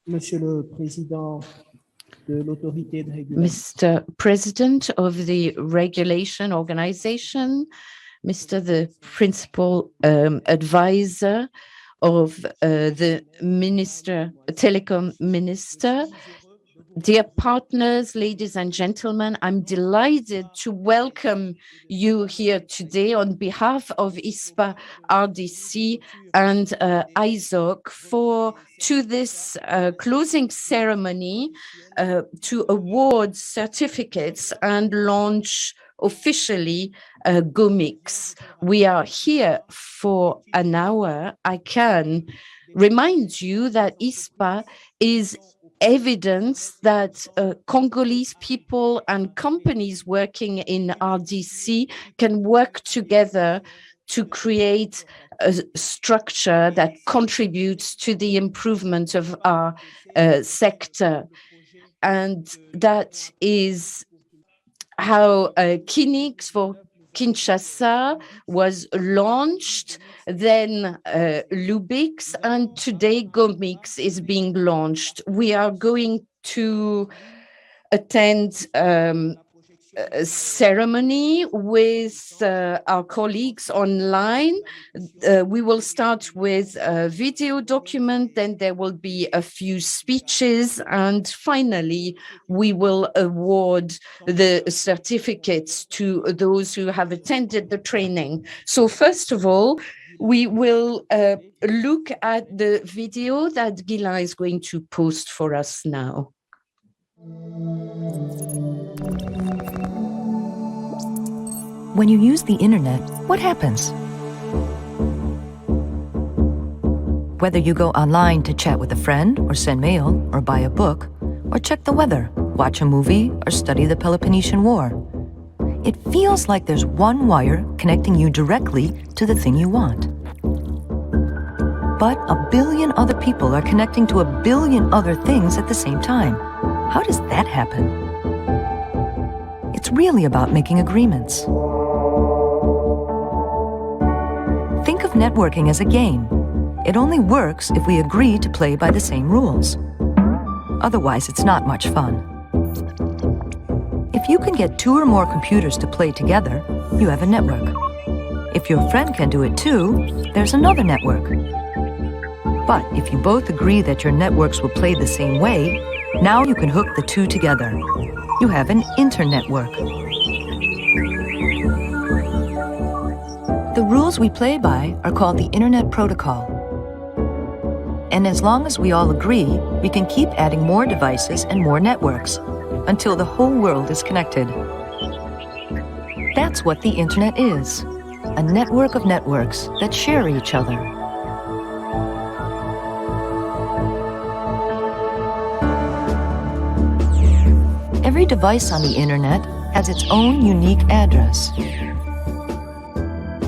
Monsieur le Président de l'autorité de régulation. Mr. President of the Regulation Organization, Mr. the Principal Advisor of the Minister, Telecom Minister, dear partners, ladies and gentlemen, I'm delighted to welcome you here today on behalf of ISPA-DRC and ISOC to this closing ceremony to award certificates and launch officially GOMIX. We are here for an hour. I can remind you that ISPA is evidence that Congolese people and companies working in RDC can work together to create a structure that contributes to the improvement of our sector. And that is how KINIX for Kinshasa was launched, then LUBIX, and today GOMIX is being launched. We are going to attend a ceremony with our colleagues online. We will start with a video document, then there will be a few speeches, and finally we will award the certificates to those who have attended the training. So first of all, we will look at the video that Gila is going to post for us now. When you use the internet, what happens? Whether you go online to chat with a friend, or send mail, or buy a book, or check the weather, watch a movie, or study the Peloponnesian War, it feels like there's one wire connecting you directly to the thing you want. But a billion other people are connecting to a billion other things at the same time. How does that happen? It's really about making agreements. Think of networking as a game. It only works if we agree to play by the same rules. Otherwise, it's not much fun. If you can get 2 or more computers to play together, you have a network. If your friend can do it too, there's another network. But if you both agree that your networks will play the same way, now you can hook the 2 together. You have an internetwork. The rules we play by are called the Internet Protocol. And as long as we all agree, we can keep adding more devices and more networks until the whole world is connected. That's what the Internet is, a network of networks that share each other. Every device on the Internet has its own unique address.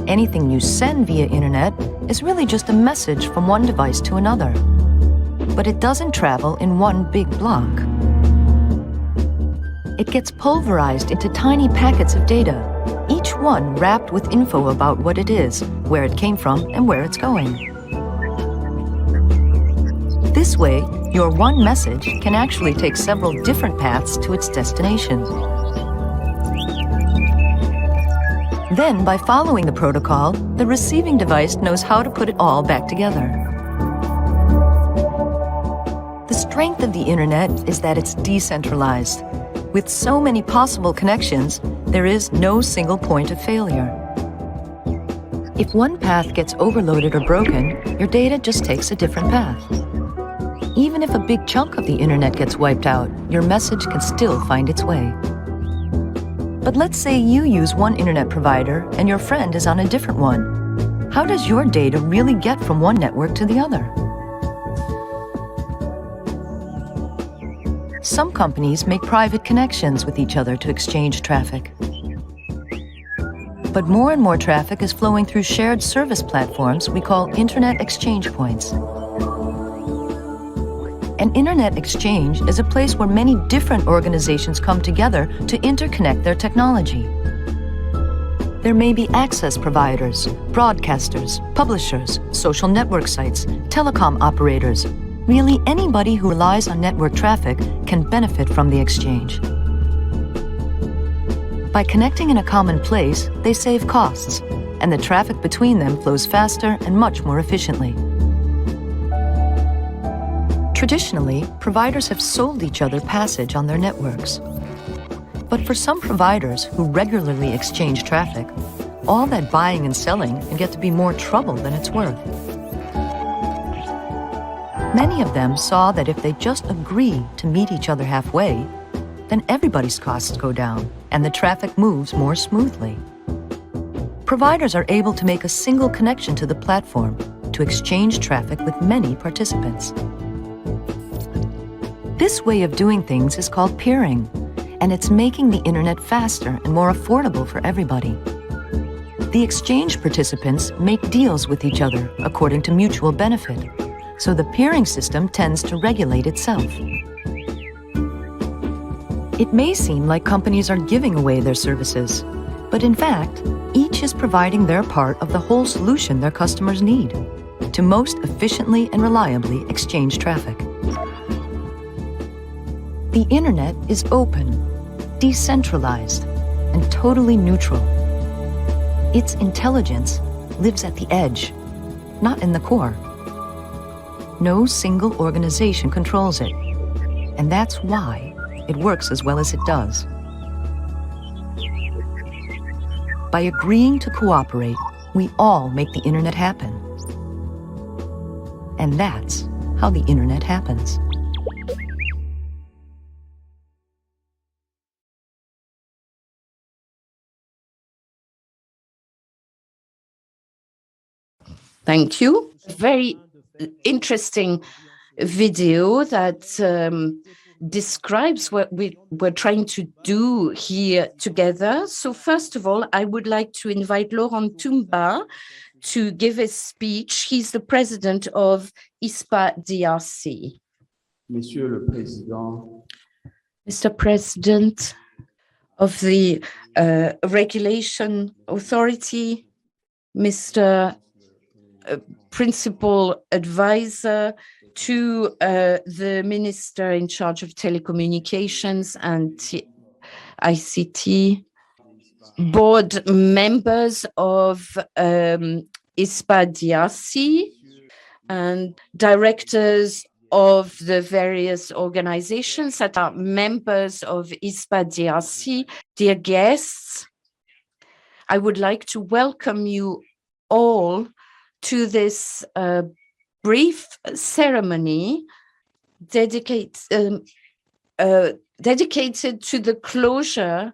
Anything you send via Internet is really just a message from one device to another. But it doesn't travel in one big block. It gets pulverized into tiny packets of data, each one wrapped with info about what it is, where it came from, and where it's going. This way, your one message can actually take several different paths to its destination. Then, by following the protocol, the receiving device knows how to put it all back together. The strength of the Internet is that it's decentralized. With so many possible connections, there is no single point of failure. If one path gets overloaded or broken, your data just takes a different path. Even if a big chunk of the Internet gets wiped out, your message can still find its way. But let's say you use one internet provider and your friend is on a different one. How does your data really get from one network to the other? Some companies make private connections with each other to exchange traffic. But more and more traffic is flowing through shared service platforms we call Internet exchange points. An Internet exchange is a place where many different organizations come together to interconnect their technology. There may be access providers, broadcasters, publishers, social network sites, telecom operators, Really, anybody who relies on network traffic can benefit from the exchange. By connecting in a common place, they save costs, and the traffic between them flows faster and much more efficiently. Traditionally, providers have sold each other passage on their networks. But for some providers who regularly exchange traffic, all that buying and selling can get to be more trouble than it's worth. Many of them saw that if they just agree to meet each other halfway, then everybody's costs go down and the traffic moves more smoothly. Providers are able to make a single connection to the platform to exchange traffic with many participants. This way of doing things is called peering, and it's making the internet faster and more affordable for everybody. The exchange participants make deals with each other according to mutual benefit, so the peering system tends to regulate itself. It may seem like companies are giving away their services, but in fact, each is providing their part of the whole solution their customers need to most efficiently and reliably exchange traffic. The internet is open, decentralized, and totally neutral. Its intelligence lives at the edge, not in the core. No single organization controls it, and that's why it works as well as it does. By agreeing to cooperate, we all make the internet happen. And that's how the internet happens. Thank you. Very interesting video that describes what we're trying to do here together. So first of all, I would like to invite Laurent Tumba to give a speech. He's the president of ISPA-DRC. Monsieur le Président, Mr. President of the Regulation Authority, Mr. Principal Advisor to the Minister in charge of Telecommunications and ICT, board members of ISPA-DRC, and directors of the various organizations that are members of ISPA-DRC. Dear guests, I would like to welcome you all to this brief ceremony dedicated to the closure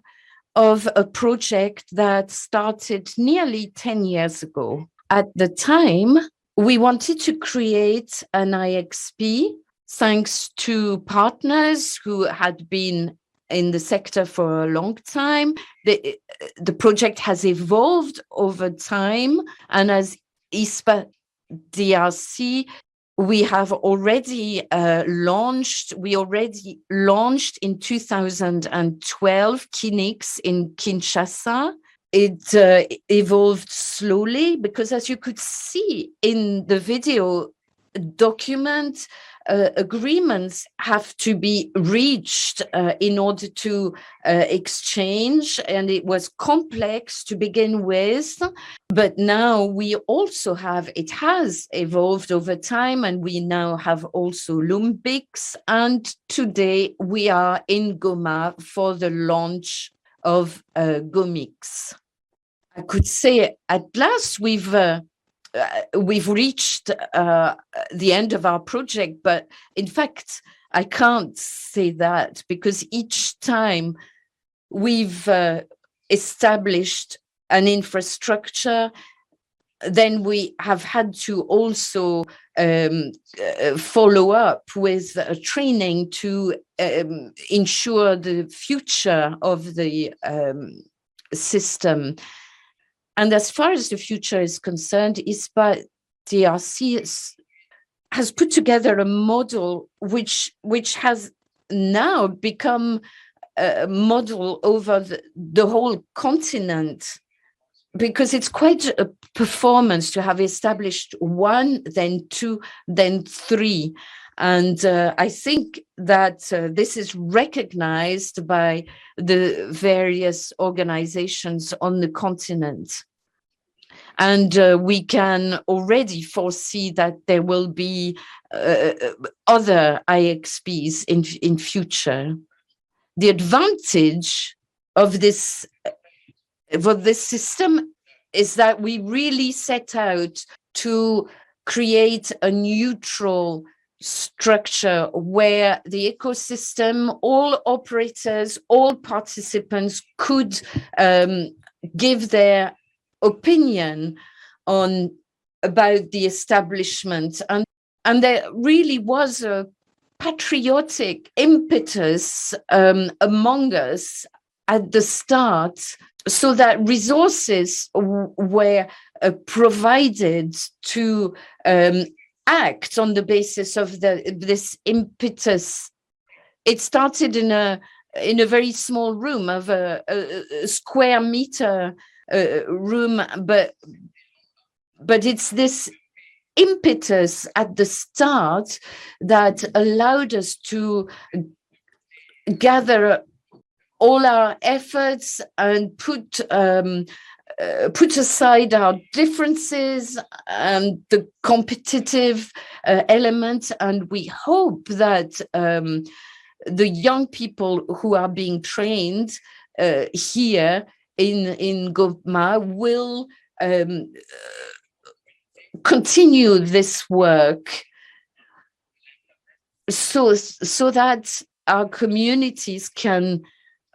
of a project that started nearly 10 years ago. At the time, we wanted to create an IXP thanks to partners who had been in the sector for a long time. The project has evolved over time, and as ISPA-DRC, we already launched in 2012 KINIX in Kinshasa. It evolved slowly because, as you could see in the video, agreements have to be reached in order to exchange, and it was complex to begin with, but now it has evolved over time, and we now have also LUBIX, and today we are in Goma for the launch of GOMIX. I could say at last we've reached the end of our project, but in fact, I can't say that because each time we've established an infrastructure, then we have had to also follow up with training to ensure the future of the system. And as far as the future is concerned, ISPA-DRC has put together a model which has now become a model over the whole continent, because it's quite a performance to have established one, then two, then three. And I think that this is recognized by the various organizations on the continent. And we can already foresee that there will be other IXPs in future. The advantage of this system is that we really set out to create a neutral structure where the ecosystem, all operators, all participants could give their opinion about the establishment. And there really was a patriotic impetus among us at the start, so that resources were provided to act on the basis of this impetus. It started in a very small room of a square meter room, but it's this impetus at the start that allowed us to gather all our efforts and put aside our differences and the competitive elements. And we hope that the young people who are being trained here in Goma will continue this work so that our communities can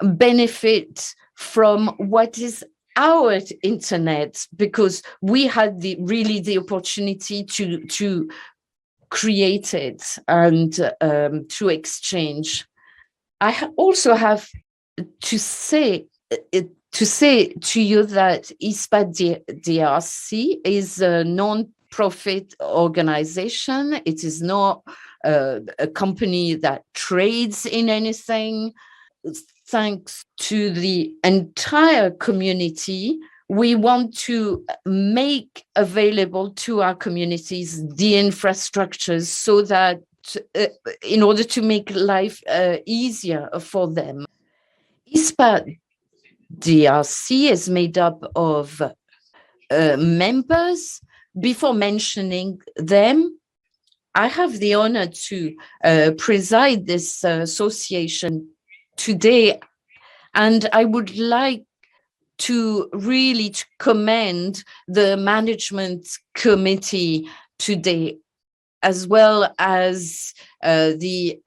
benefit from what is our internet, because we had the opportunity to create it and to exchange. I also have to say to you that ISPA-DRC is a non-profit organization. It is not a company that trades in anything. Thanks to the entire community, we want to make available to our communities the infrastructures so that in order to make life easier for them. ISPA-DRC is made up of members. Before mentioning them, I have the honor to preside this association today, and I would like to really commend the management committee today, as well as the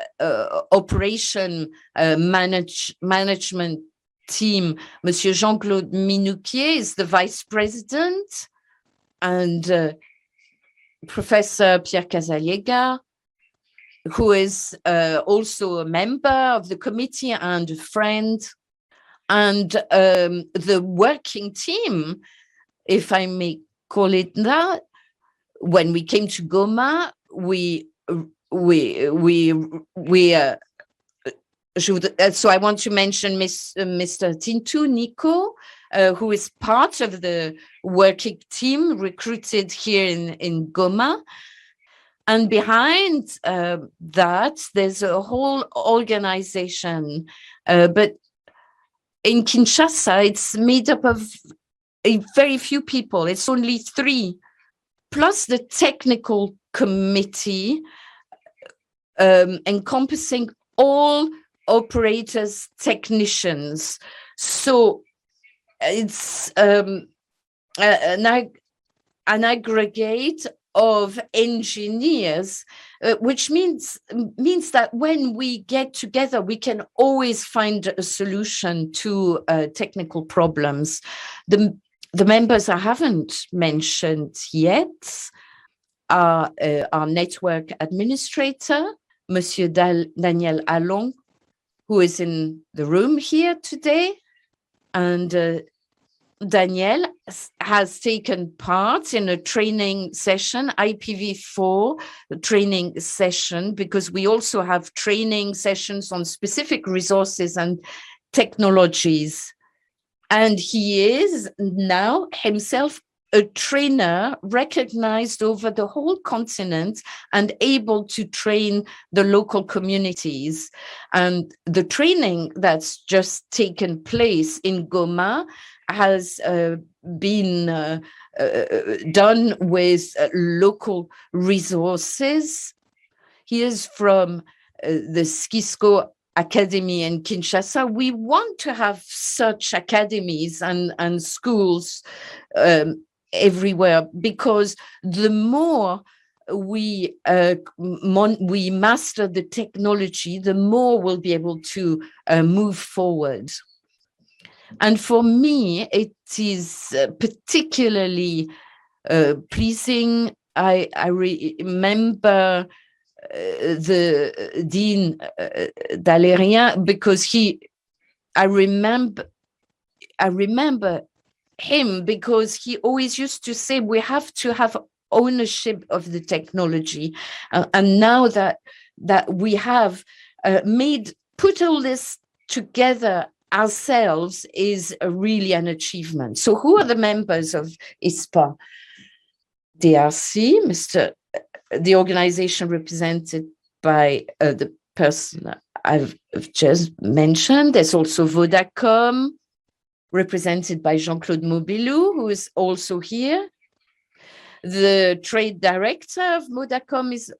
operation management team. Monsieur Jean-Claude Minouquier is the vice president, and Professor Pierre Casaliega, who is also a member of the committee and a friend, and the working team, if I may call it that. When we came to Goma, so I want to mention Mr. Tintu Nico, who is part of the working team recruited here in Goma. And behind that, there's a whole organization. But in Kinshasa, it's made up of very few people. It's only 3, plus the technical committee encompassing all operators, technicians. So it's an aggregate of engineers, which means that when we get together, we can always find a solution to technical problems. The members I haven't mentioned yet are our network administrator, Monsieur Daniel Allon, who is in the room here today. And Daniel has taken part in a training session, IPv4 training session, because we also have training sessions on specific resources and technologies. And he is now himself a trainer recognized over the whole continent and able to train the local communities. And the training that's just taken place in Goma has been done with local resources. He is from the Skisco Academy in Kinshasa. We want to have such academies and schools everywhere, because the more we master the technology, the more we'll be able to move forward. And for me, it is particularly pleasing. I remember the Dean Dalerien, because I remember him because he always used to say we have to have ownership of the technology, and now that we have put all this together ourselves is really an achievement. So who are the members of ISPA-DRC? The organization represented by the person I've just mentioned. There's also Vodacom, represented by Jean-Claude Mobilou, who is also here. The trade director of Vodacom is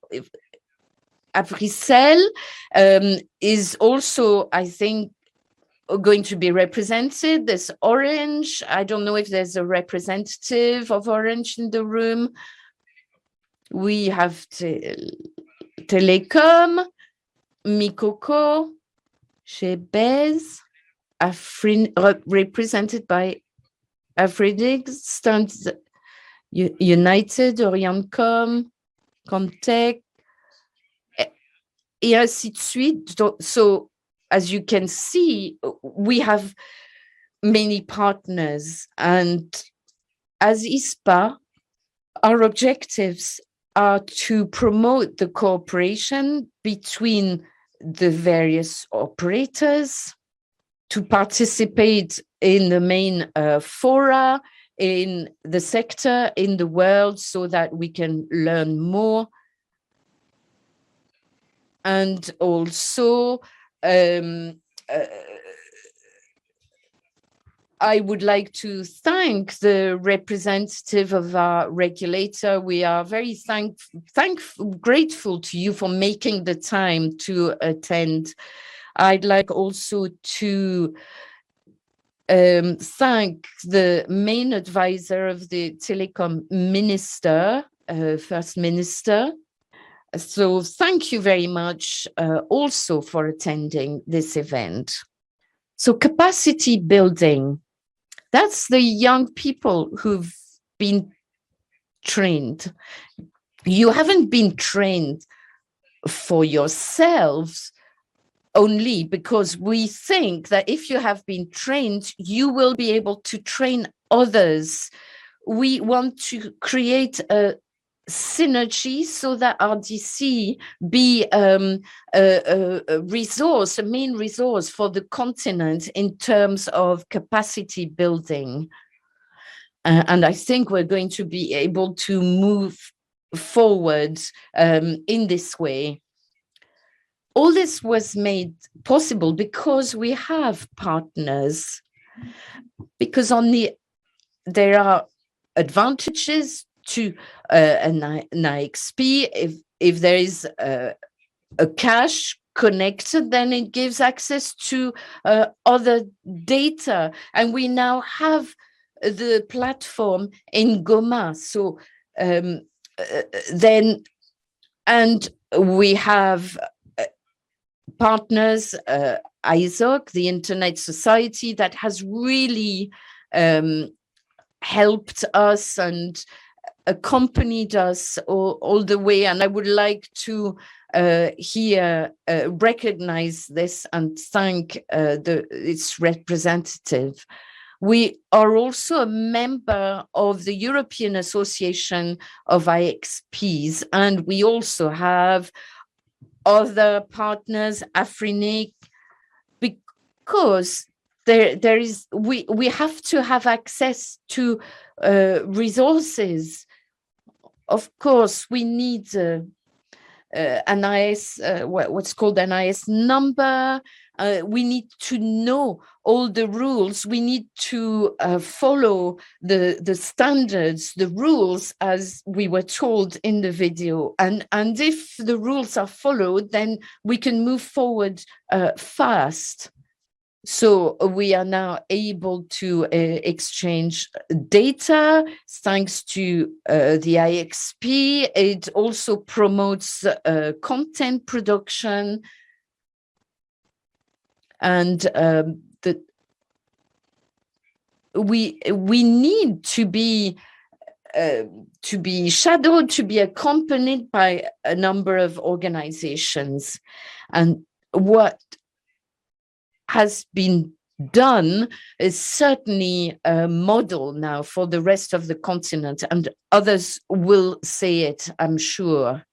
Avricel, is also, I think, going to be represented. There's Orange. I don't know if there's a representative of Orange in the room. We have Telecom, Mikoko, Shebez, represented by Afridix, Stands United, Orientcom, Comtech, et ainsi de suite. So, as you can see, we have many partners, and as ISPA, our objectives are to promote the cooperation between the various operators, to participate in the main fora in the sector, in the world, so that we can learn more. And also, I would like to thank the representative of our regulator. We are very grateful to you for making the time to attend. I'd like also to thank the main advisor of the telecom minister, First Minister. So thank you very much also for attending this event. So capacity building, that's the young people who've been trained. You haven't been trained for yourselves only, because we think that if you have been trained, you will be able to train others. We want to create a synergy so that RDC be a resource, a main resource for the continent in terms of capacity building. And I think we're going to be able to move forward in this way. All this was made possible because we have partners, because there are advantages to an IXP. If there is a cache connected, then it gives access to other data. And we now have the platform in Goma. So and we have partners, ISOC, the Internet Society, that has really helped us and accompanied us all the way. And I would like to here recognize this and thank its representative. We are also a member of the European Association of IXPs, and we also have other partners, Afrinic, because we have to have access to resources. Of course, we need an IS, what's called an IS number. We need to know all the rules. We need to follow the standards, the rules, as we were told in the video. And if the rules are followed, then we can move forward fast. So we are now able to exchange data thanks to the IXP. It also promotes content production, and we need to be shadowed, to be accompanied by a number of organizations. And what has been done is certainly a model now for the rest of the continent, and others will say it, I'm sure.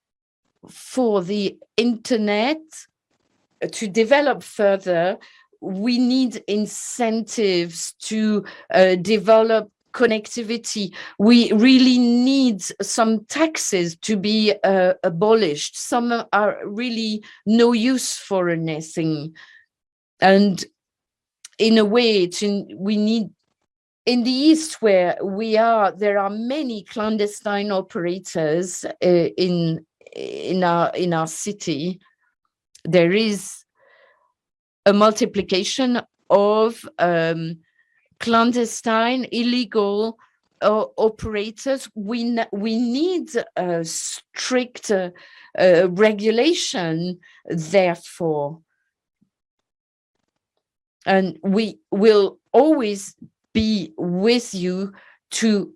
For the internet to develop further, we need incentives to develop connectivity. We really need some taxes to be abolished. Some are really no use for anything. And in a way, we need, in the East where we are, there are many clandestine operators in our city. There is a multiplication of clandestine, illegal operators. We need a strict regulation, therefore. And we will always be with you to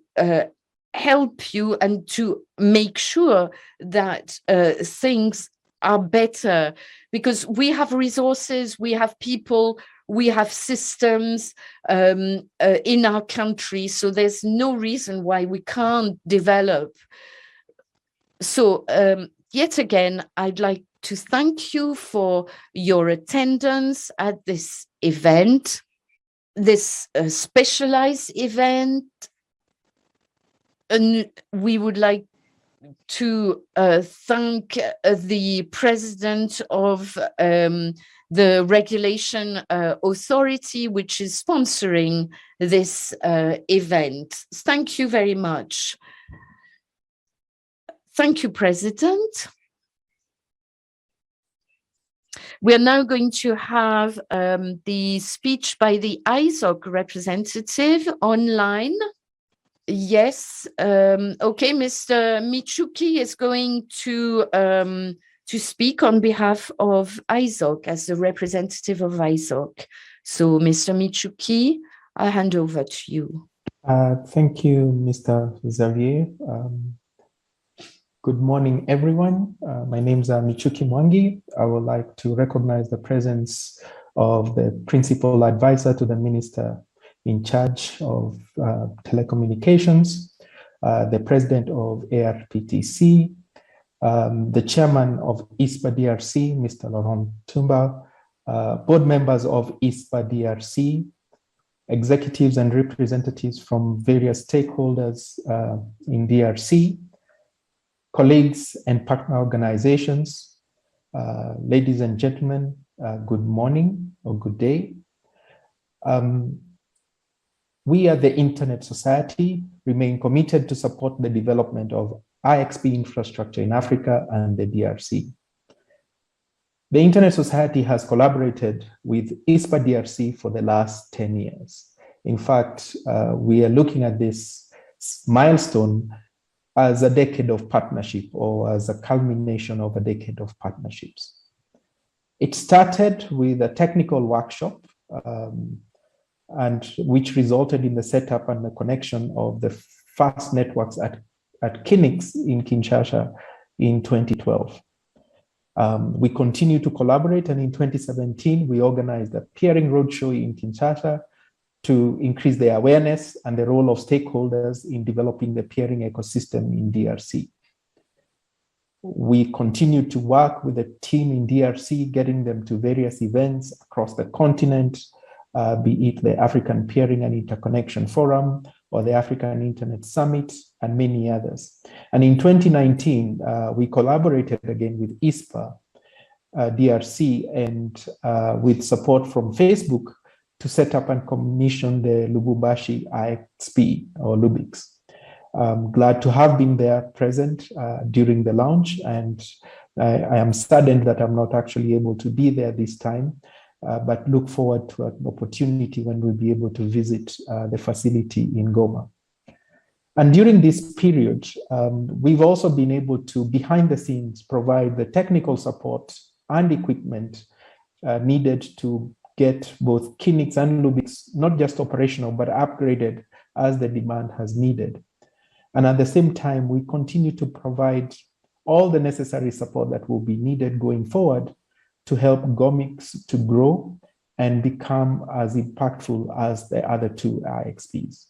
help you and to make sure that things are better, because we have resources, we have people, we have systems in our country, so there's no reason why we can't develop. So yet again, I'd like to thank you for your attendance at this event, this specialized event. And we would like to thank the president of the Regulation Authority, which is sponsoring this event. Thank you very much. Thank you, President. We are now going to have the speech by the ISOC representative online. Yes, okay, Mr. Michuki is going to speak on behalf of ISOC as the representative of ISOC. So, Mr. Michuki, I'll hand over to you. Thank you, Mr. Xavier. Good morning, everyone. My name is Michuki Mwangi. I would like to recognize the presence of the principal advisor to the minister in charge of telecommunications, the president of ARPTC, the chairman of ISPA-DRC, Mr. Laurent Tumba, board members of ISPA-DRC, executives and representatives from various stakeholders in DRC, colleagues and partner organizations, ladies and gentlemen, good morning or good day. We at the Internet Society remain committed to support the development of IXP infrastructure in Africa and the DRC. The Internet Society has collaborated with ISPA-DRC for the last 10 years. In fact, we are looking at this milestone as a decade of partnership, or as a culmination of a decade of partnerships. It started with a technical workshop, and which resulted in the setup and the connection of the first networks at KINIX in Kinshasa in 2012. We continue to collaborate, and in 2017, we organized a peering roadshow in Kinshasa to increase the awareness and the role of stakeholders in developing the peering ecosystem in DRC. We continue to work with the team in DRC, getting them to various events across the continent, be it the African Peering and Interconnection Forum or the African Internet Summit, and many others. And in 2019, we collaborated again with ISPA-DRC and with support from Facebook to set up and commission the Lubumbashi ISP or LUBIX. I'm glad to have been there present during the launch, and I am saddened that I'm not actually able to be there this time, but look forward to an opportunity when we'll be able to visit the facility in Goma. And during this period, we've also been able to, behind the scenes, provide the technical support and equipment needed to get both KINIX and LUBIX not just operational, but upgraded as the demand has needed. And at the same time, we continue to provide all the necessary support that will be needed going forward to help GOMIX to grow and become as impactful as the other two IXPs.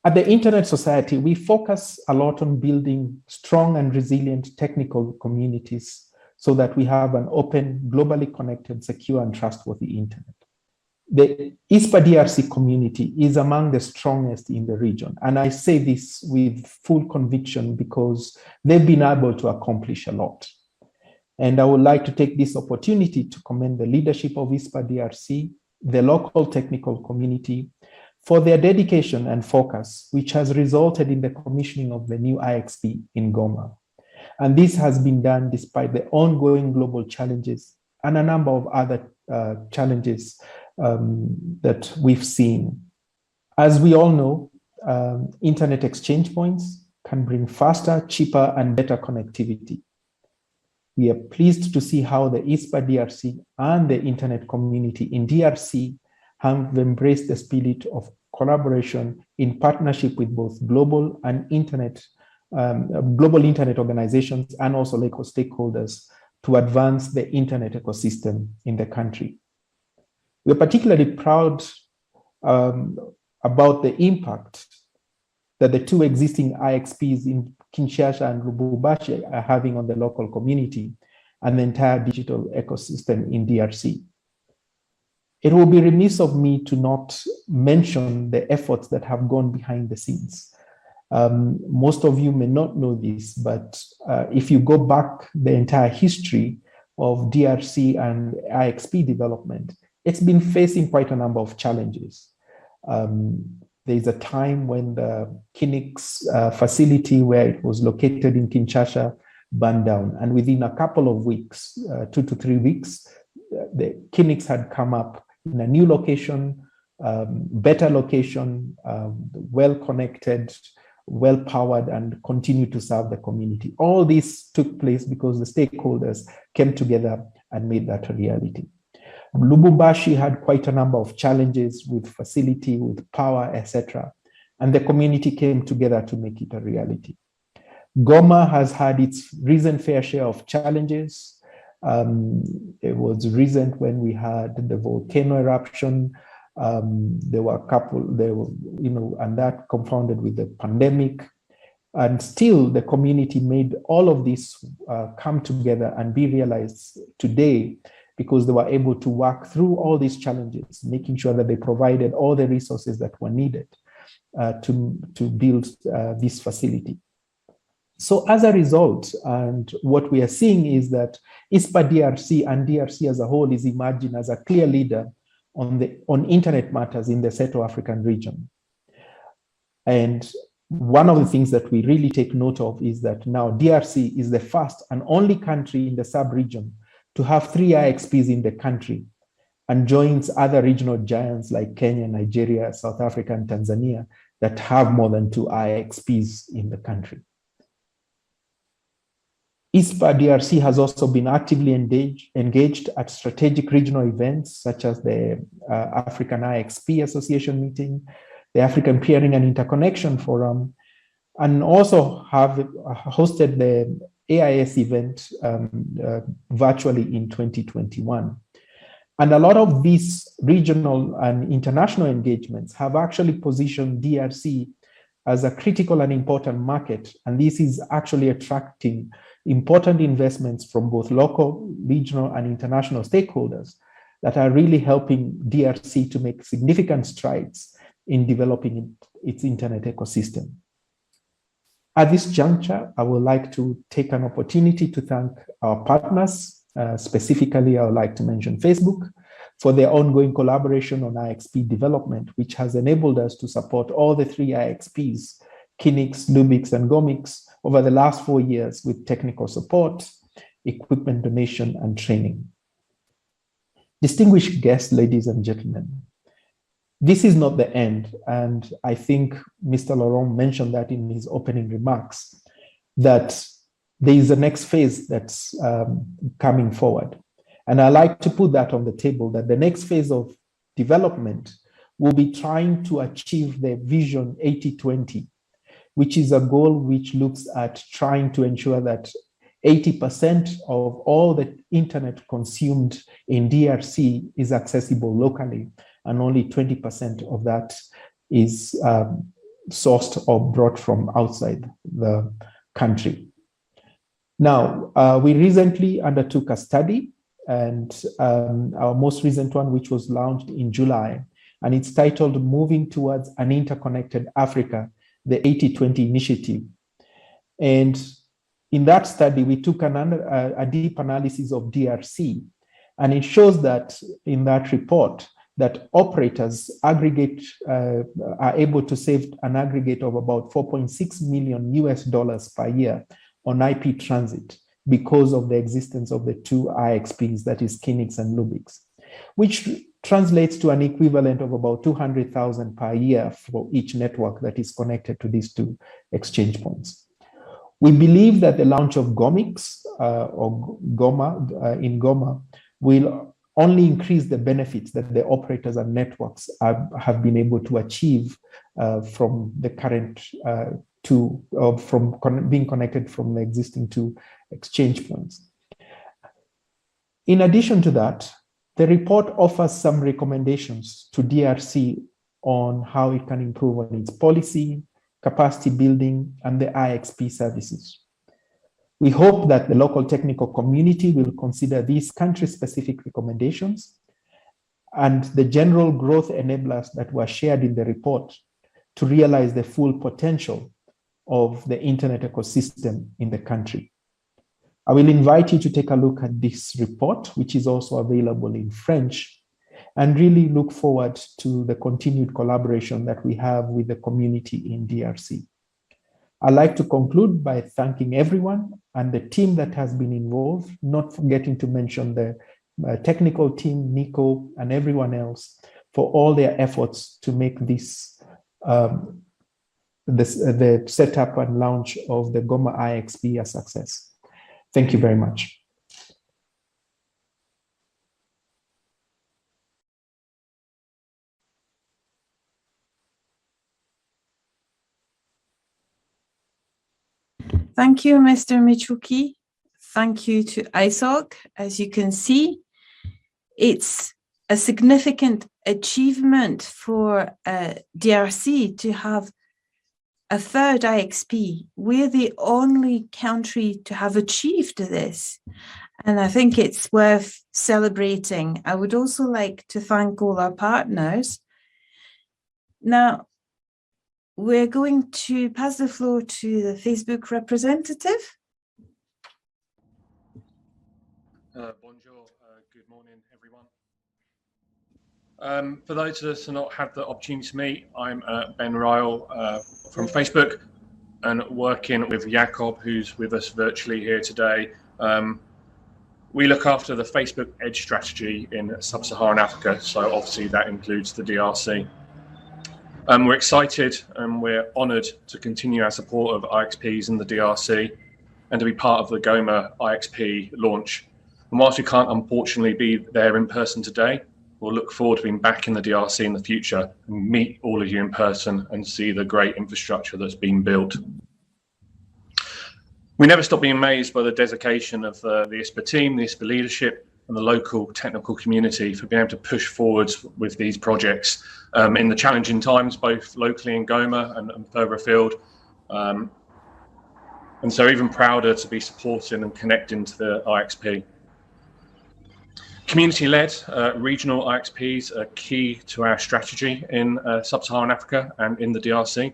At the Internet Society, we focus a lot on building strong and resilient technical communities so that we have an open, globally connected, secure, and trustworthy internet. The ISPA-DRC community is among the strongest in the region. And I say this with full conviction because they've been able to accomplish a lot. And I would like to take this opportunity to commend the leadership of ISPA-DRC, the local technical community, for their dedication and focus, which has resulted in the commissioning of the new IXP in Goma. And this has been done despite the ongoing global challenges and a number of other challenges that we've seen. As we all know, internet exchange points can bring faster, cheaper, and better connectivity. We are pleased to see how the ISPA-DRC and the internet community in DRC have embraced the spirit of collaboration in partnership with both global and global internet organizations and also local stakeholders to advance the internet ecosystem in the country. We're particularly proud about the impact that the two existing IXPs in Kinshasa and Lubumbashi are having on the local community and the entire digital ecosystem in DRC. It will be remiss of me to not mention the efforts that have gone behind the scenes. Most of you may not know this, but if you go back the entire history of DRC and IXP development, it's been facing quite a number of challenges. There's a time when the KINIX facility where it was located in Kinshasa burned down. And within a couple of weeks, 2 to 3 weeks, the KINIX had come up in a new location, better location, well-connected, well-powered, and continue to serve the community. All this took place because the stakeholders came together and made that a reality. Lubumbashi had quite a number of challenges with facility, with power, etc. And the community came together to make it a reality. Goma has had its recent fair share of challenges. It was recent when we had the volcano eruption. There were a couple, and that confounded with the pandemic. And still the community made all of this come together and be realized today because they were able to work through all these challenges, making sure that they provided all the resources that were needed to build this facility. So as a result, and what we are seeing is that ISPA-DRC and DRC as a whole is emerging as a clear leader on internet matters in the Central African region. And one of the things that we really take note of is that now DRC is the first and only country in the sub-region to have 3 IXPs in the country and joins other regional giants like Kenya, Nigeria, South Africa, and Tanzania that have more than 2 IXPs in the country. ISPA-DRC has also been actively engaged at strategic regional events such as the African IXP Association meeting, the African Peering and Interconnection Forum, and also have hosted the AIS event virtually in 2021. And a lot of these regional and international engagements have actually positioned DRC as a critical and important market. And this is actually attracting important investments from both local, regional, and international stakeholders that are really helping DRC to make significant strides in developing its internet ecosystem. At this juncture, I would like to take an opportunity to thank our partners. Specifically, I would like to mention Facebook for their ongoing collaboration on IXP development, which has enabled us to support all the 3 IXPs, KINIX, LUBIX, and GOMIX, over the last 4 years with technical support, equipment donation, and training. Distinguished guests, ladies and gentlemen, this is not the end, and I think Mr. Laurent mentioned that in his opening remarks, that there is a next phase that's coming forward. And I like to put that on the table, that the next phase of development will be trying to achieve the vision 80-20, which is a goal which looks at trying to ensure that 80% of all the internet consumed in DRC is accessible locally, and only 20% of that is sourced or brought from outside the country. Now, we recently undertook a study, and our most recent one, which was launched in July, and it's titled Moving Towards an Interconnected Africa, the 80-20 Initiative. And in that study, we took a deep analysis of DRC, and it shows that in that report that operators aggregate are able to save an aggregate of about $4.6 million per year on IP transit because of the existence of the 2 IXPs, that is KINIX and LUBIX, which translates to an equivalent of about 200,000 per year for each network that is connected to these 2 exchange points. We believe that the launch of GOMIX or Goma in Goma will only increase the benefits that the operators and networks have been able to achieve from the current being connected from the existing 2 exchange points. In addition to that, the report offers some recommendations to DRC on how it can improve on its policy, capacity building, and the IXP services. We hope that the local technical community will consider these country-specific recommendations and the general growth enablers that were shared in the report to realize the full potential of the internet ecosystem in the country. I will invite you to take a look at this report, which is also available in French, and really look forward to the continued collaboration that we have with the community in DRC. I'd like to conclude by thanking everyone and the team that has been involved, not forgetting to mention the technical team, Nico, and everyone else for all their efforts to make this the setup and launch of the Goma IXP a success. Thank you very much. Thank you, Mr. Michuki. Thank you to ISOC. As you can see, it's a significant achievement for DRC to have a 3rd IXP. We're the only country to have achieved this, and I think it's worth celebrating. I would also like to thank all our partners. Now, we're going to pass the floor to the Facebook representative. Bonjour, good morning, everyone. For those of us who not had the opportunity to meet, I'm Ben Ryle from Facebook, and working with Jakob, who's with us virtually here today. We look after the Facebook Edge strategy in Sub-Saharan Africa, so obviously that includes the DRC. We're excited and we're honoured to continue our support of IXPs in the DRC and to be part of the Goma IXP launch. And whilst we can't unfortunately be there in person today, we'll look forward to being back in the DRC in the future and meet all of you in person and see the great infrastructure that's been built. We never stop being amazed by the dedication of the ISPA team, the ISPA leadership, and the local technical community for being able to push forwards with these projects in the challenging times, both locally in Goma and further afield. And so even prouder to be supporting and connecting to the IXP. Community-led regional IXPs are key to our strategy in sub-Saharan Africa and in the DRC.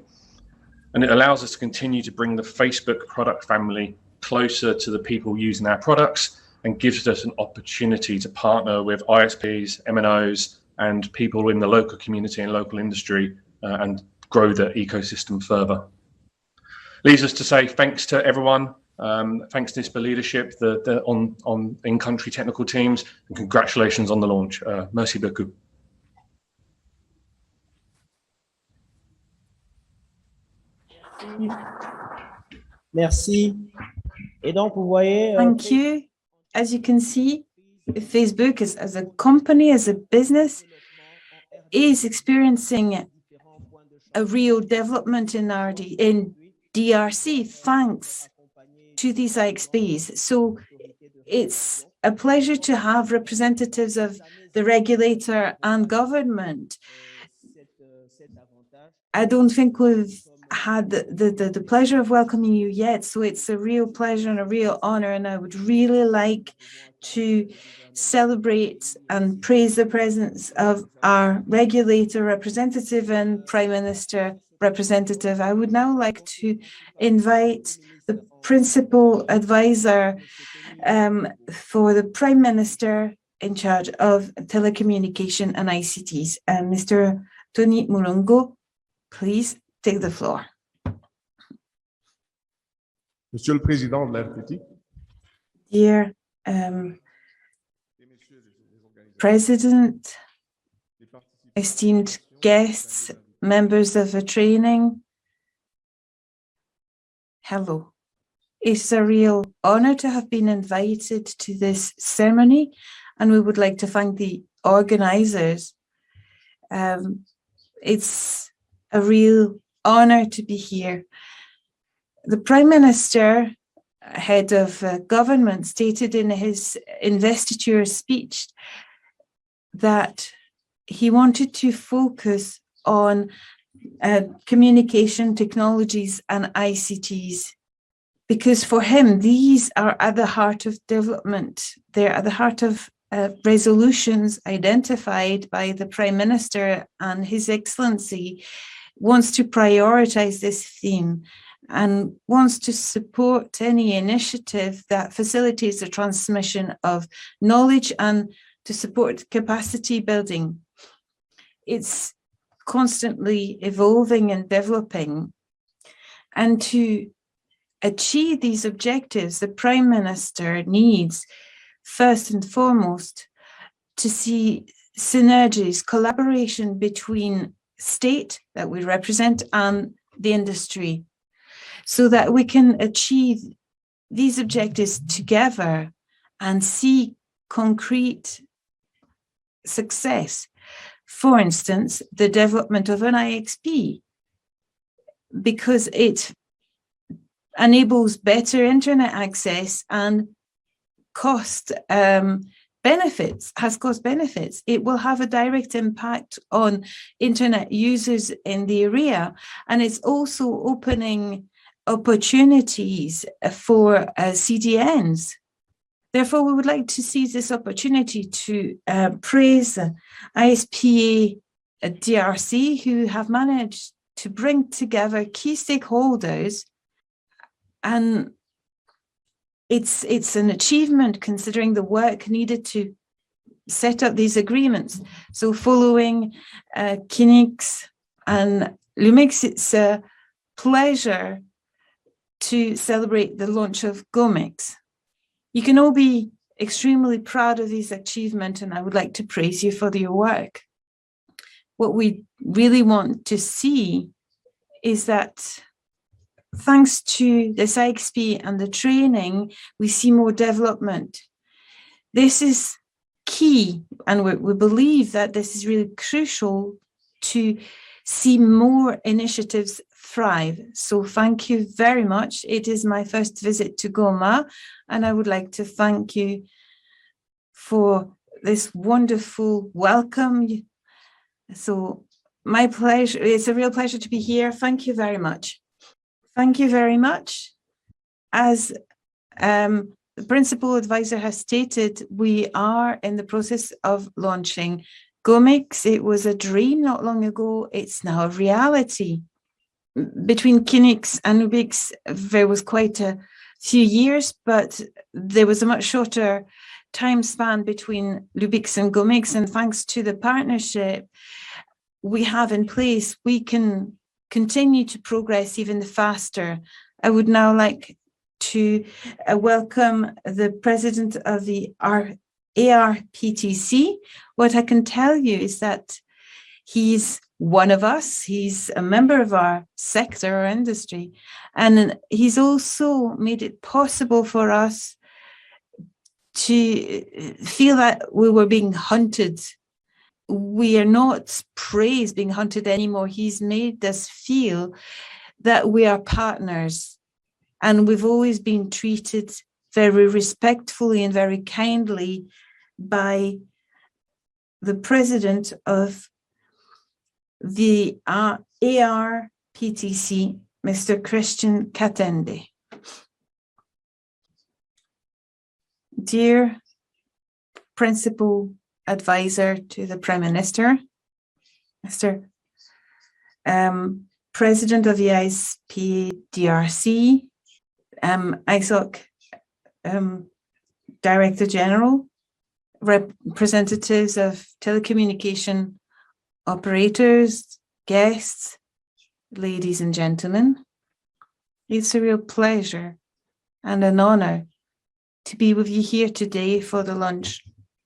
And it allows us to continue to bring the Facebook product family closer to the people using our products and gives us an opportunity to partner with ISPs, MNOs, and people in the local community and local industry and grow the ecosystem further. Leaves us to say thanks to everyone, thanks to ISPA leadership, the in-country technical teams, and congratulations on the launch. Merci beaucoup. Merci. Et donc, vous voyez, Thank you. As you can see, Facebook as a company, as a business, is experiencing a real development in DRC thanks to these IXPs. So it's a pleasure to have representatives of the regulator and government. I don't think we've had the pleasure of welcoming you yet, so it's a real pleasure and a real honor, and I would really like to celebrate and praise the presence of our regulator representative and Prime Minister representative. I would now like to invite the principal advisor for the Prime Minister in charge of telecommunication and ICTs, Mr. Tony Mulongo. Please take the floor. Monsieur le Président de la République. Dear President, esteemed guests, members of the training, hello. It's a real honor to have been invited to this ceremony, and we would like to thank the organizers. It's a real honor to be here. The Prime Minister, head of government, stated in his investiture speech that he wanted to focus on communication technologies and ICTs, because for him, these are at the heart of development. They're at the heart of resolutions identified by the Prime Minister, and His Excellency wants to prioritize this theme and wants to support any initiative that facilitates the transmission of knowledge and to support capacity building. It's constantly evolving and developing. And to achieve these objectives, the Prime Minister needs, first and foremost, to see synergies, collaboration between state that we represent and the industry, so that we can achieve these objectives together and see concrete success. For instance, the development of an IXP, because it enables better internet access and cost benefits, has cost benefits. It will have a direct impact on internet users in the area, and it's also opening opportunities for CDNs. Therefore, we would like to seize this opportunity to praise ISPA-DRC, who have managed to bring together key stakeholders, and it's an achievement considering the work needed to set up these agreements. So following KINIX and LUBIX, it's a pleasure to celebrate the launch of GOMIX. You can all be extremely proud of this achievement, and I would like to praise you for your work. What we really want to see is that thanks to this IXP and the training, we see more development. This is key, and we believe that this is really crucial to see more initiatives thrive. So thank you very much. It is my first visit to Goma, and I would like to thank you for this wonderful welcome. So my pleasure, it's a real pleasure to be here. Thank you very much. Thank you very much. As the Principal Advisor has stated, we are in the process of launching GOMIX. It was a dream not long ago. It's now a reality. Between KINIX and LUBIX, there was quite a few years, but there was a much shorter time span between LUBIX and GOMIX. And thanks to the partnership we have in place, we can continue to progress even faster. I would now like to welcome the president of the ARPTC. What I can tell you is that he's one of us, he's a member of our sector or industry, and he's also made it possible for us to feel that we were being hunted. We are not praised being hunted anymore. He's made us feel that we are partners, and we've always been treated very respectfully and very kindly by the president of the ARPTC, Mr. Christian Katende. Dear Principal Advisor to the Prime Minister, Mr. President of the ISPA-DRC, ISOC Director General, representatives of telecommunication operators, guests, ladies and gentlemen, it's a real pleasure and an honor to be with you here today for the launch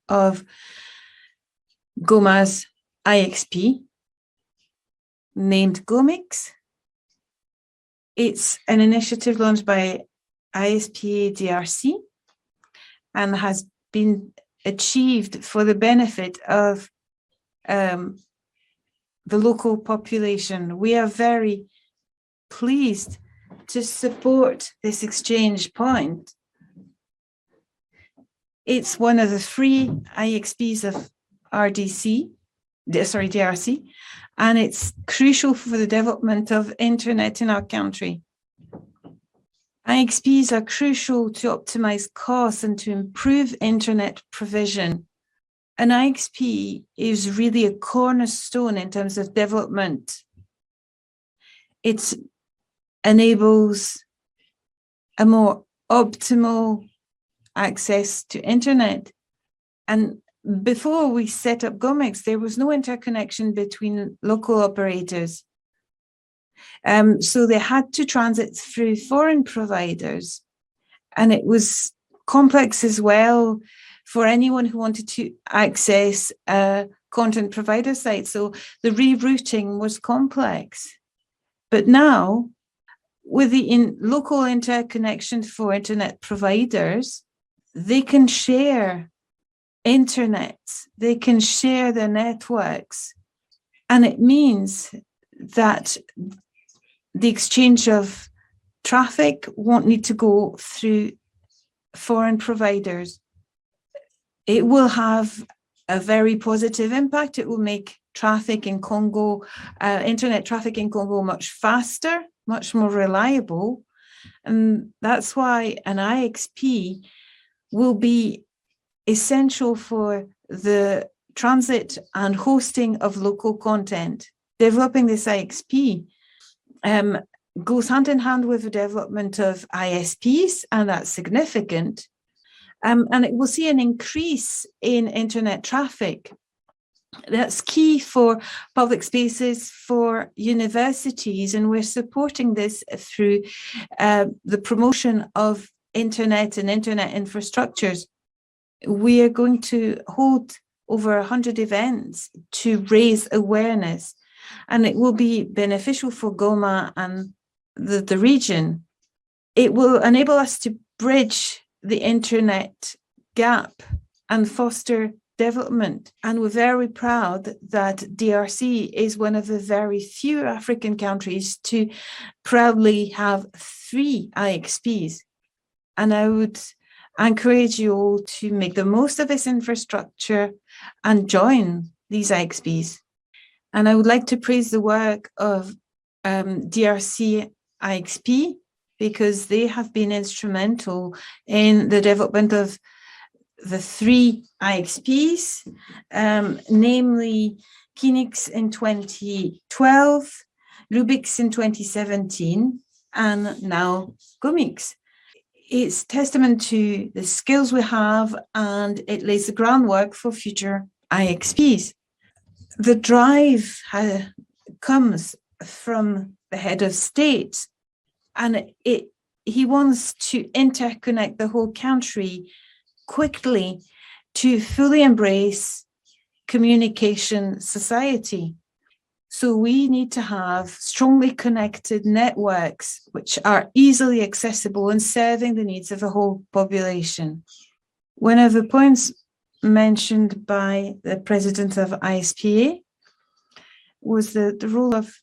of Goma's IXP, named GOMIX. It's an initiative launched by ISPA-DRC and has been achieved for the benefit of the local population. We are very pleased to support this exchange point. It's one of the 3 IXPs of DRC, and it's crucial for the development of internet in our country. IXPs are crucial to optimize costs and to improve internet provision. An IXP is really a cornerstone in terms of development. It enables a more optimal access to internet. And before we set up GOMIX, there was no interconnection between local operators. So they had to transit through foreign providers. And it was complex as well for anyone who wanted to access a content provider site. So the rerouting was complex. But now, with the local interconnection for internet providers, they can share internet, they can share their networks. And it means that the exchange of traffic won't need to go through foreign providers. It will have a very positive impact. It will make traffic in Congo, internet traffic in Congo much faster, much more reliable. And that's why an IXP will be essential for the transit and hosting of local content. Developing this IXP goes hand in hand with the development of ISPs, and that's significant. And it will see an increase in internet traffic. That's key for public spaces, for universities, and we're supporting this through the promotion of internet and internet infrastructures. We are going to hold over 100 events to raise awareness, and it will be beneficial for Goma and the region. It will enable us to bridge the internet gap and foster development. And we're very proud that DRC is one of the very few African countries to proudly have 3 IXPs. And I would encourage you all to make the most of this infrastructure and join these IXPs. And I would like to praise the work of DRC IXP because they have been instrumental in the development of the 3 IXPs, namely KINIX in 2012, LUBIX in 2017, and now GOMIX. It's testament to the skills we have, and it lays the groundwork for future IXPs. The drive comes from the head of state, and he wants to interconnect the whole country quickly to fully embrace communication society. So we need to have strongly connected networks which are easily accessible and serving the needs of the whole population. One of the points mentioned by the president of ISPA was the role of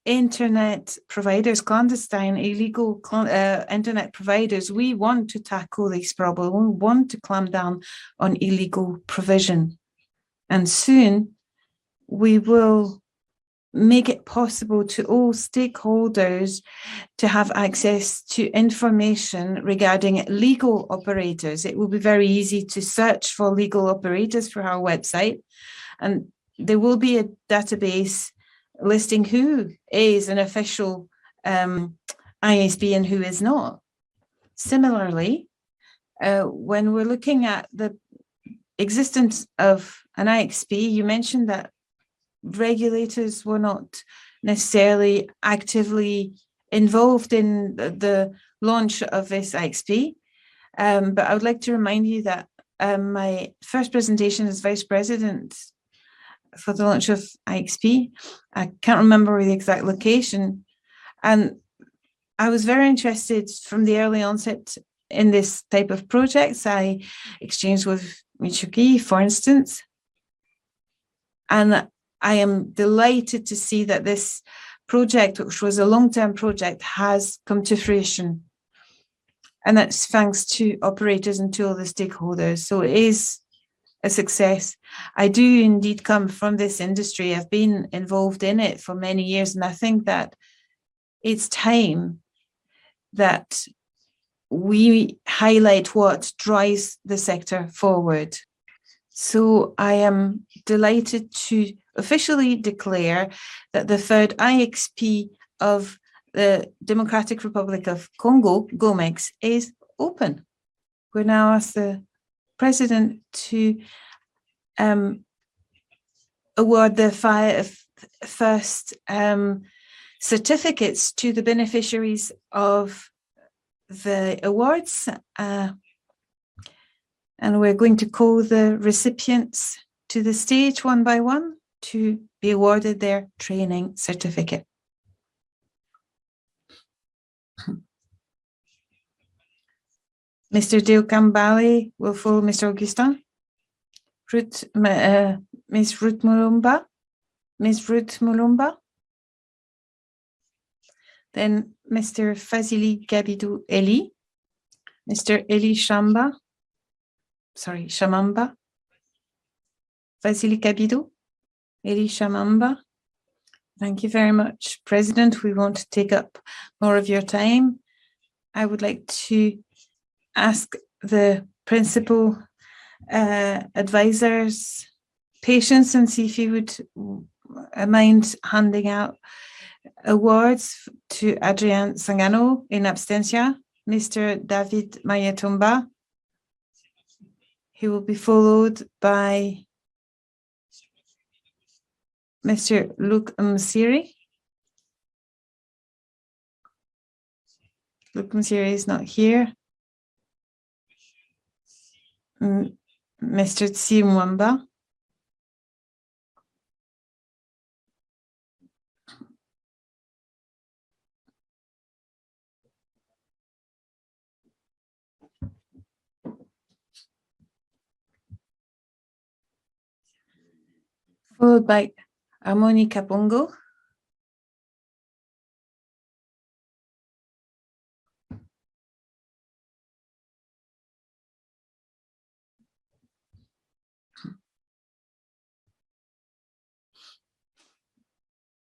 internet providers, clandestine, illegal internet providers. We want to tackle this problem. We want to clamp down on illegal provision. And soon we will make it possible to all stakeholders to have access to information regarding legal operators. It will be very easy to search for legal operators for our website, and there will be a database listing who is an official ISP and who is not. Similarly, when we're looking at the existence of an IXP, you mentioned that regulators were not necessarily actively involved in the launch of this IXP. But I would like to remind you that my first presentation as vice president for the launch of IXP, I can't remember the exact location. And I was very interested from the early onset in this type of projects. I exchanged with Michuki, for instance, and I am delighted to see that this project, which was a long-term project, has come to fruition. And that's thanks to operators and to all the stakeholders. So it is a success. I do indeed come from this industry. I've been involved in it for many years, and I think that it's time that we highlight what drives the sector forward. So I am delighted to officially declare that the 3rd IXP of the Democratic Republic of Congo, GOMIX, is open. We now ask the President to award the first certificates to the beneficiaries of the awards. And we're going to call the recipients to the stage one by one to be awarded their training certificate. Mr. Deokambale will follow Mr. Augustin. Ms. Ruth Mulumba. Ms. Ruth Mulumba. Then Mr. Fazili Gabidou Eli. Mr. Eli Shamba. Sorry, Shamamba. Vasily Kabidou, Eli Shamamba. Thank you very much, President. We won't take up more of your time. I would like to ask the principal advisors patience and see if you would mind handing out awards to Adrian Sangano in absentia, Mr. David Mayetumba. He will be followed by Mr. Luke Msiri. Luke Msiri is not here. Mr. Tsimwamba. Followed by Amoni Kapongo.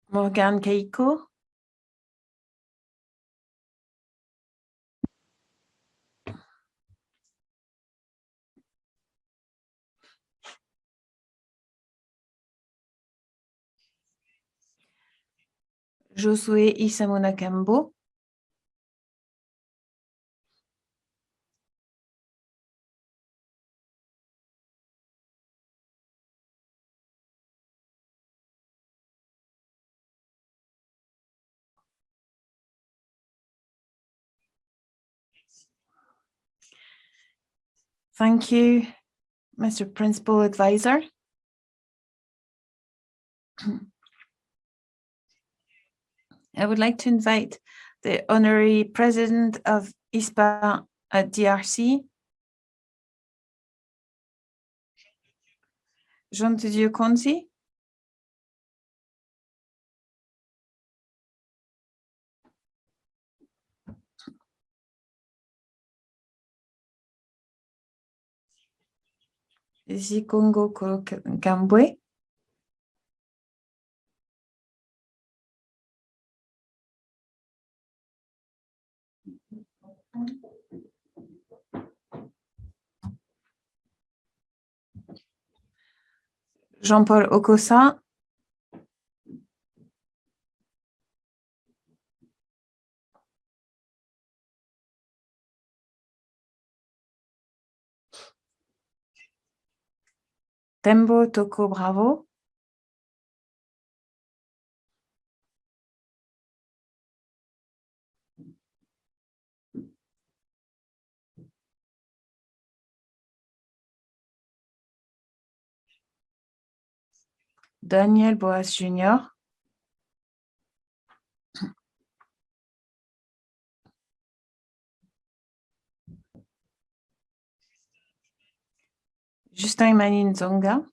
Morgan Keiko. Josué Isamona Kambo, thank you, Mr. Principal Advisor. I would like to invite the Honorary President of ISPA-DRC, Jean de Dieu Konzi. Congo Kambwe. Jean-Paul Okosa. Tembo Toko Bravo. Daniel Boas Jr. Justin Manin Zonga.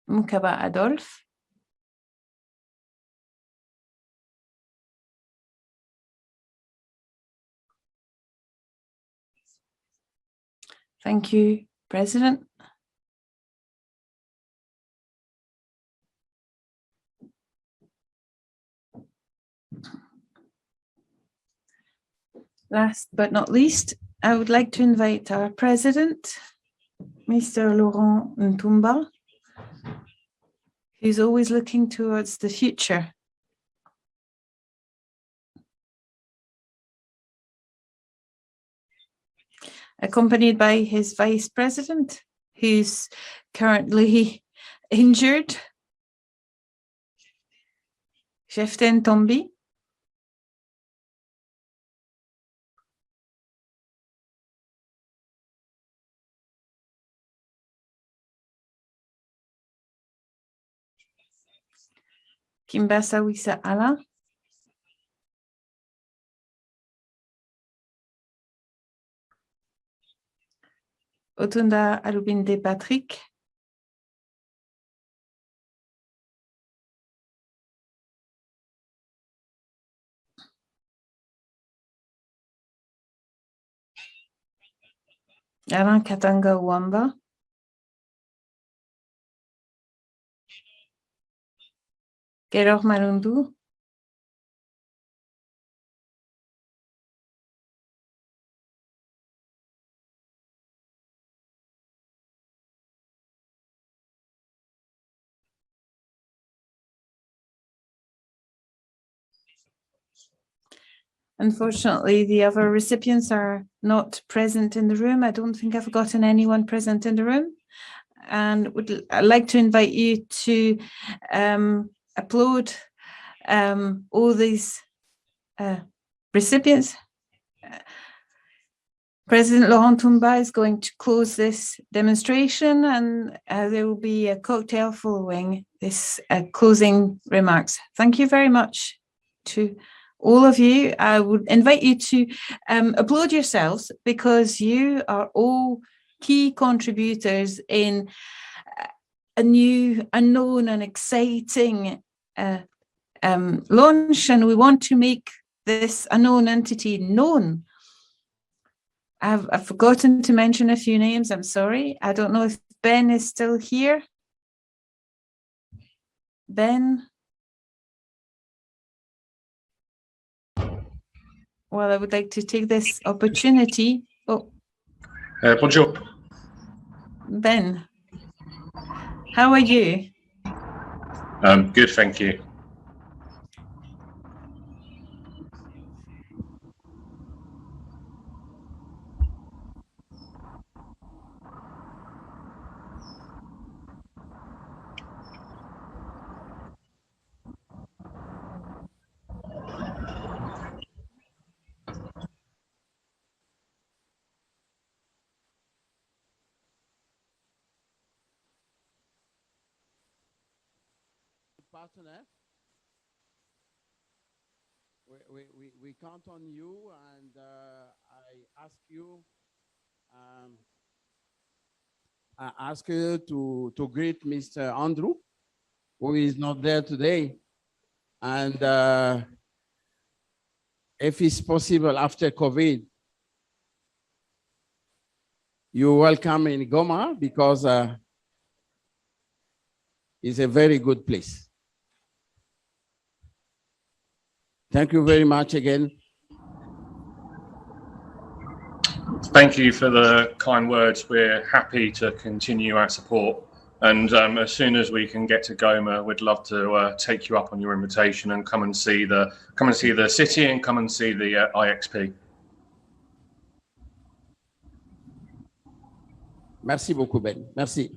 Mukaba Adolphe. Thank you, President. Last but not least, I would like to invite our President, Mr. Laurent Ntumba, who's always looking towards the future. Accompanied by his Vice President, who's currently injured, Jeften Tombi. Kimbasa Wisa Ala. Otunda Alubinde Patrick. Alain Katanga Wamba. Geror Malundu. Unfortunately, the other recipients are not present in the room. I don't think I've gotten anyone present in the room. And I'd like to invite you to applaud all these recipients. President Laurent Ntumba is going to close this demonstration, and there will be a cocktail following this closing remarks. Thank you very much to all of you. I would invite you to applaud yourselves, because you are all key contributors in a new, unknown and exciting launch, and we want to make this unknown entity known. I've forgotten to mention a few names, I'm sorry. I don't know if Ben is still here. Ben? Well, I would like to take this opportunity. Oh, Bonjour. Ben, how are you? Good, thank you. Partner, we count on you, and I ask you to greet Mr. Andrew, who is not there today, and if it's possible after COVID, you're welcome in Goma, because it's a very good place. Thank you very much again. Thank you for the kind words. We're happy to continue our support, and as soon as we can get to Goma, we'd love to take you up on your invitation and come and see the city and come and see the IXP. Merci beaucoup, Ben. Merci.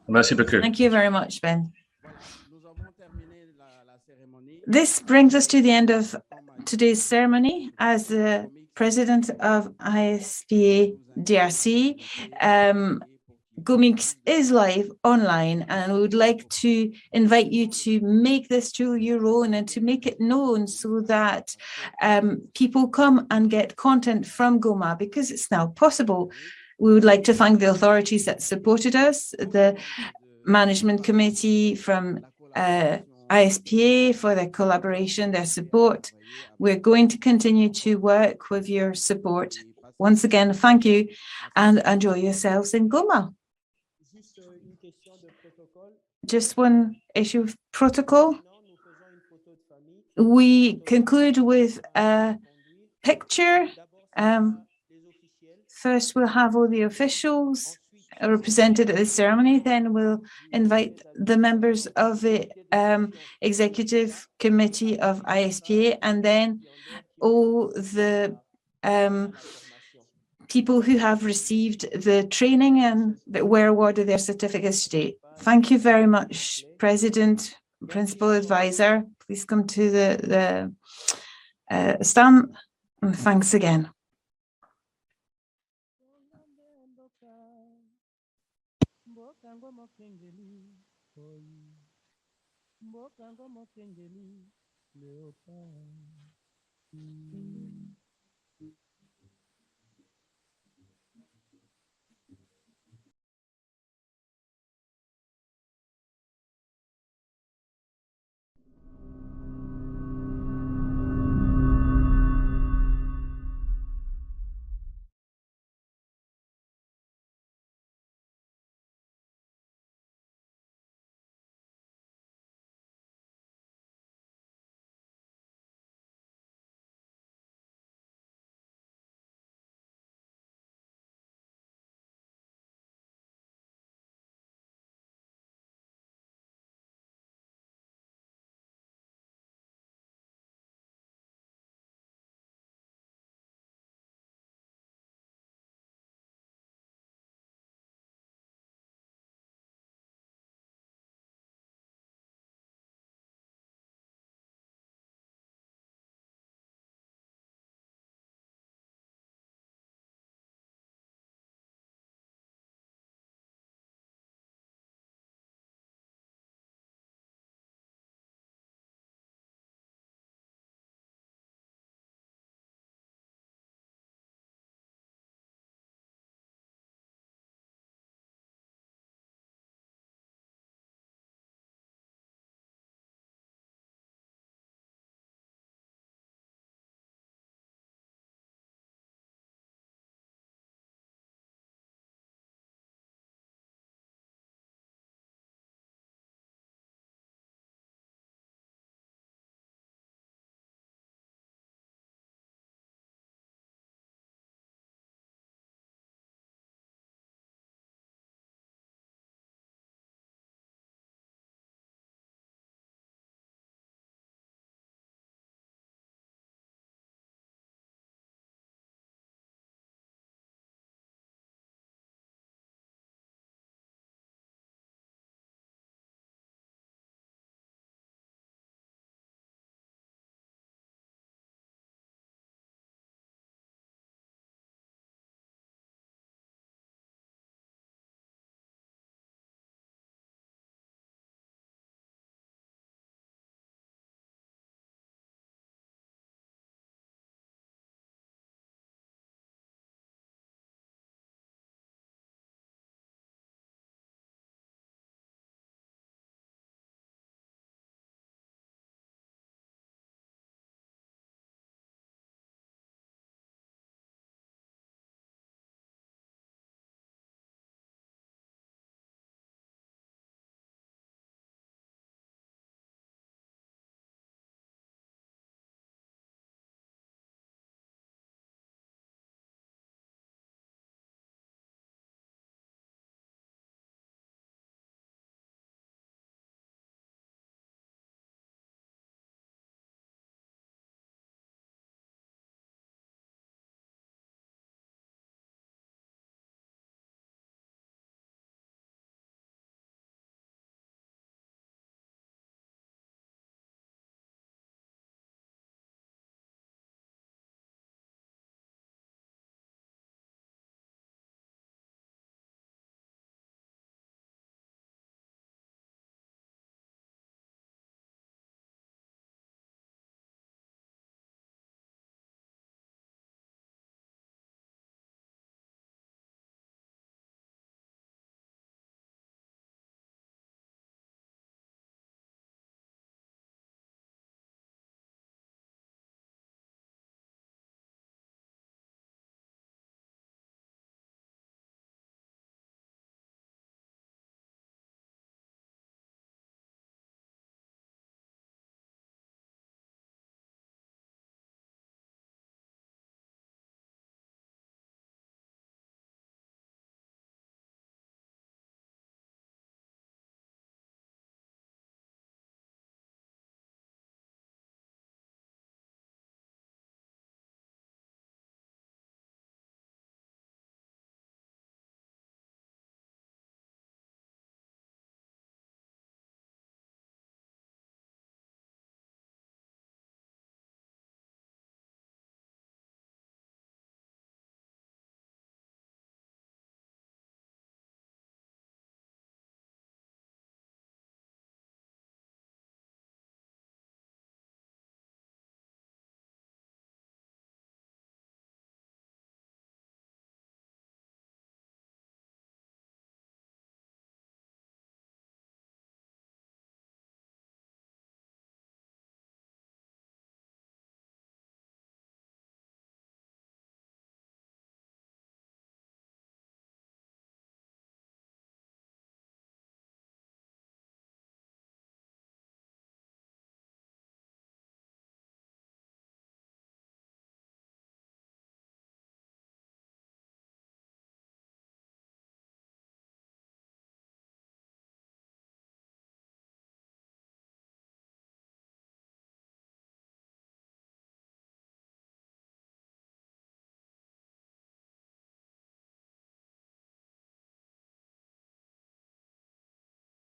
Merci beaucoup. Thank you very much, Ben. This brings us to the end of today's ceremony. As the president of ISPA-DRC, GOMIX is live online, and we would like to invite you to make this tool your own and to make it known so that people come and get content from Goma, because it's now possible. We would like to thank the authorities that supported us, the management committee from ISPA for their collaboration, their support. We're going to continue to work with your support. Once again, thank you, and enjoy yourselves in Goma. Just one issue of protocol. We conclude with a picture. First, we'll have all the officials represented at the ceremony. Then we'll invite the members of the executive committee of ISPA, and then all the people who have received the training and that were awarded their certificates today. Thank you very much, President, Principal Advisor. Please come to the stand. And thanks again. Mboka ngo mokengeli leopard.